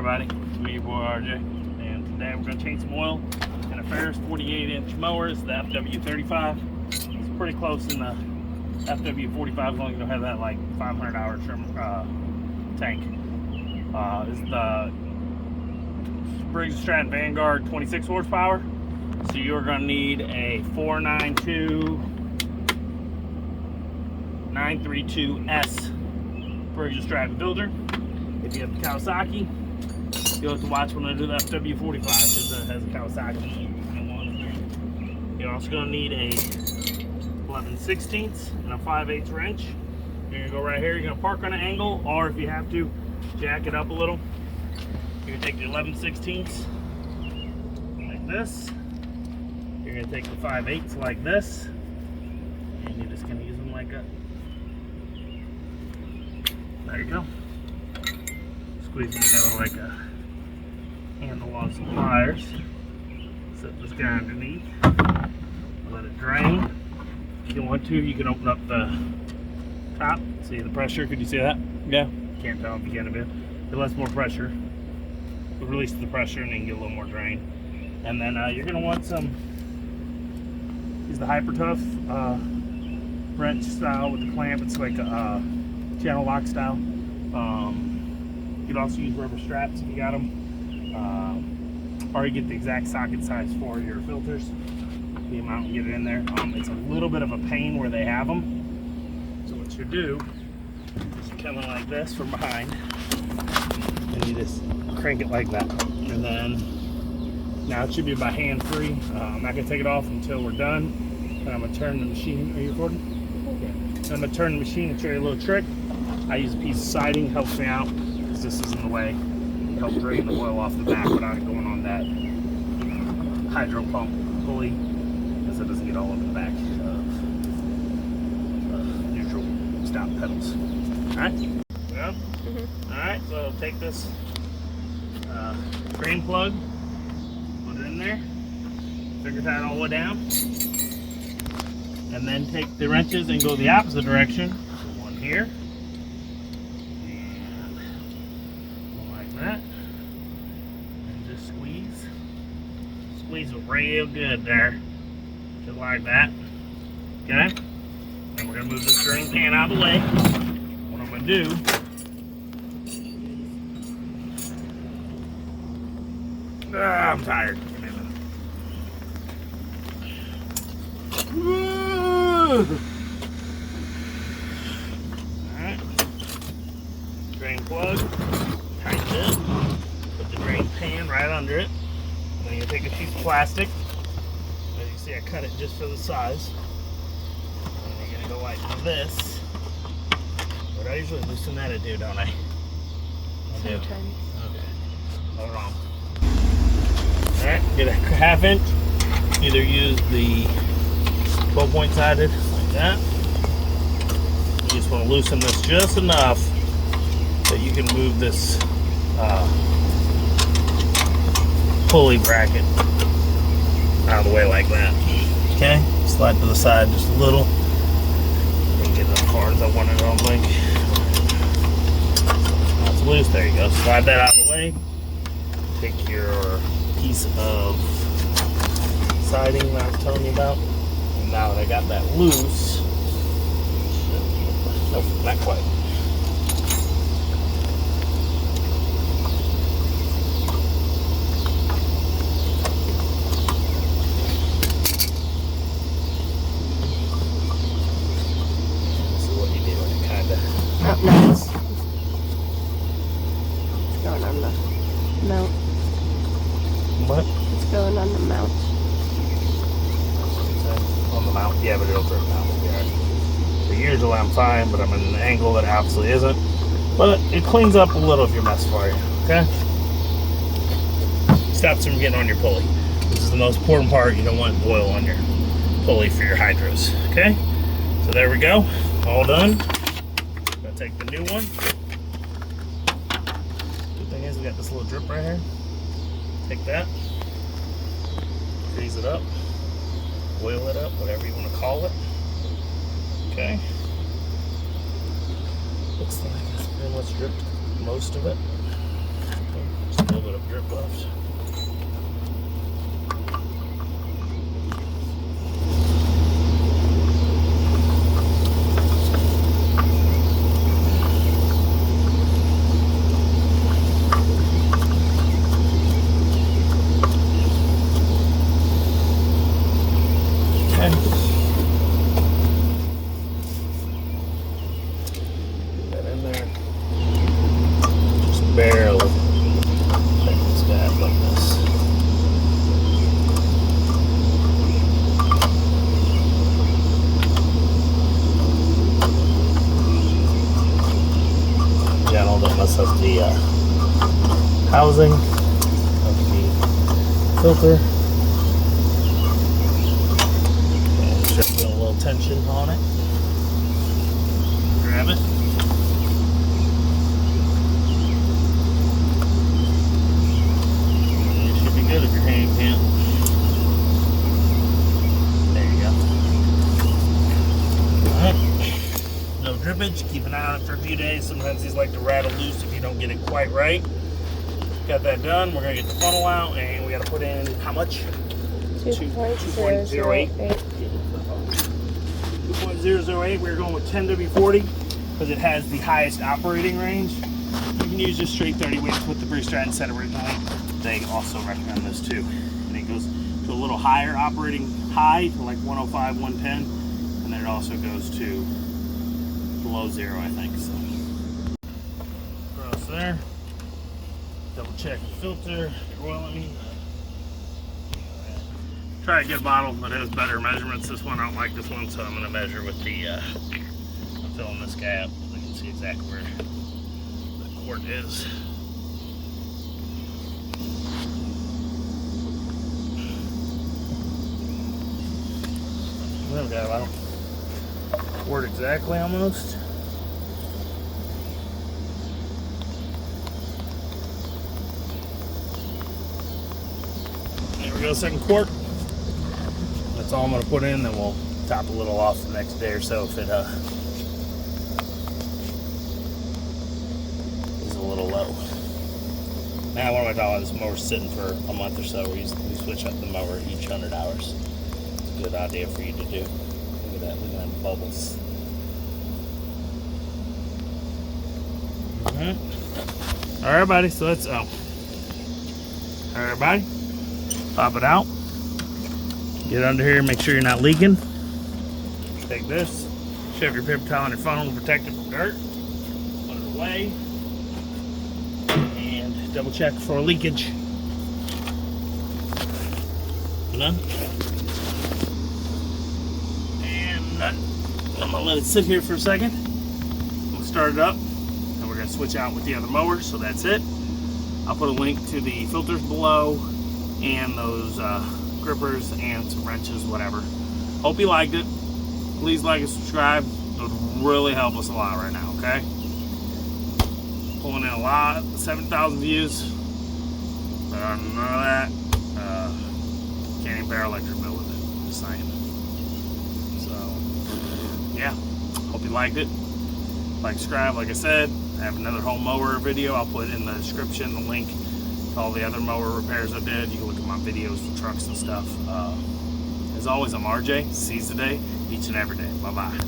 everybody, it's me, your boy RJ, and today we're going to change some oil in a Ferris 48-inch mower. It's the Fw35. It's pretty close in the Fw45 is only going to have that like 500-hour tank. It's the Briggs & Stratton Vanguard 26 horsepower. So you're going to need a 492-932S Briggs & Stratton filter. If you have the Kawasaki, you'll have to watch when I do the Fw45 because it has a Kawasaki. You're also going to need a 11/16 and a 5/8 wrench. You're going to go right here. You're going to park on an angle, or if you have to, jack it up a little. You're going to take the 11/16 like this. You're going to take the 5/8 like this. And you're just going to use them like that. There you go. Squeeze it together like a handle on some pliers. Set this guy underneath. Let it drain. If you want to, you can open up the top. See the pressure? Could you see that? Yeah. Can't tell if you can a bit. It lets more pressure. It releases the pressure and then get a little more drain. And then you're going to want some. Use the Hyper Tough wrench style with the clamp. It's like a channel lock style. You could also use rubber straps if you got them, or you get the exact socket size for your filters. The amount and get it in there. It's a little bit of a pain where they have them. So what you do is you come in like this from behind, and you just crank it like that. And then now it should be by hand free. I'm not gonna take it off until we're done. And I'm gonna turn the machine. Are you recording? Okay. I'm gonna turn the machine and show you a little trick. I use a piece of siding, helps me out because this is in the way. It helps drain the oil off the back without it going on that hydro pump pulley, because it doesn't get all over the back of neutral stop pedals. Alright? Yeah? Alright, so take this drain plug, put it in there, finger tie it all the way down, and then take the wrenches and go the opposite direction. So one here. That, and just squeeze it real good there, just like that. Okay, and we're gonna move this drain pan out of the way. What I'm gonna do, I'm tired. All right, drain plug. Tighten it, put the drain pan right under it. Then you take a piece of plastic. As you see, I cut it just for the size. And you're gonna go like this. But I usually loosen that, I do, don't I? I do. Okay. All wrong. Alright, get a ½ inch. Either use the 12-point sided like that. You just want to loosen this just enough that you can move this pulley bracket out of the way like that. Okay, slide to the side just a little. Didn't get it as far as I wanted it on blink. Now it's loose. There you go. Slide that out of the way. Take your piece of siding that I was telling you about. And now that I got that loose, nope, not quite. Nice. It's going on the mount. What? It's going on the mount. On the mount? Yeah, but it'll turn out. Yeah. So usually I'm fine, but I'm in an angle that absolutely isn't. But it cleans up a little if you mess for you. Okay? Stops from getting on your pulley. This is the most important part. You don't want oil on your pulley for your hydros. Okay? So there we go. All done. Take the new one. Good thing is we got this little drip right here. Take that, freeze it up, oil it up, whatever you want to call it. Okay. Looks like it's pretty much dripped most of it. Okay. housing of the filter. And just feel a little tension on it. Grab it. And it should be good if your hand can't. There you go. Alright. No drippage. Keep an eye on it for a few days. Sometimes these like to rattle loose if you don't get it quite right. Got that done. We're going to get the funnel out and we got to put in how much? 2.008. 2.008. We're going with 10W40 because it has the highest operating range. You can use just straight 30 weights with the Bruce Stratton set originally. They also recommend this too. And it goes to a little higher operating high to like 105, 110. And then it also goes to below zero, I think. So across there. Double check the filter, oil it. Try a good bottle that has better measurements. This one, I don't like this one, so I'm going to measure with the, I'm filling this guy up so I can see exactly where the quart is. There we go, about a quart exactly almost. There we go, second quart. That's all I'm going to put in, then we'll top a little off the next day or so if it is a little low. Now, what am I talking about? This mower's sitting for a month or so. We switch up the mower each 100 hours. It's a good idea for you to do. Look at that, look at them bubbles. All right, buddy, so let's, all right, buddy. Pop it out. Get under here, make sure you're not leaking. Take this, shove your paper towel in your funnel to protect it from dirt. Put it away. And double check for leakage. Done. And done. I'm gonna let it sit here for a second. We'll start it up, and we're gonna switch out with the other mower, so that's it. I'll put a link to the filters below and those grippers and some wrenches, whatever. Hope you liked it. Please like and subscribe. It would really help us a lot right now, okay? Pulling in a lot, 7,000 views. But other than that, can't even bear electric bill with it, just saying. So, yeah, hope you liked it. Like, subscribe, like I said. I have another home mower video. I'll put in the description the link to all the other mower repairs I did. You can look at my videos for trucks and stuff. As always, I'm RJ. Seize the day, each and every day. Bye-bye.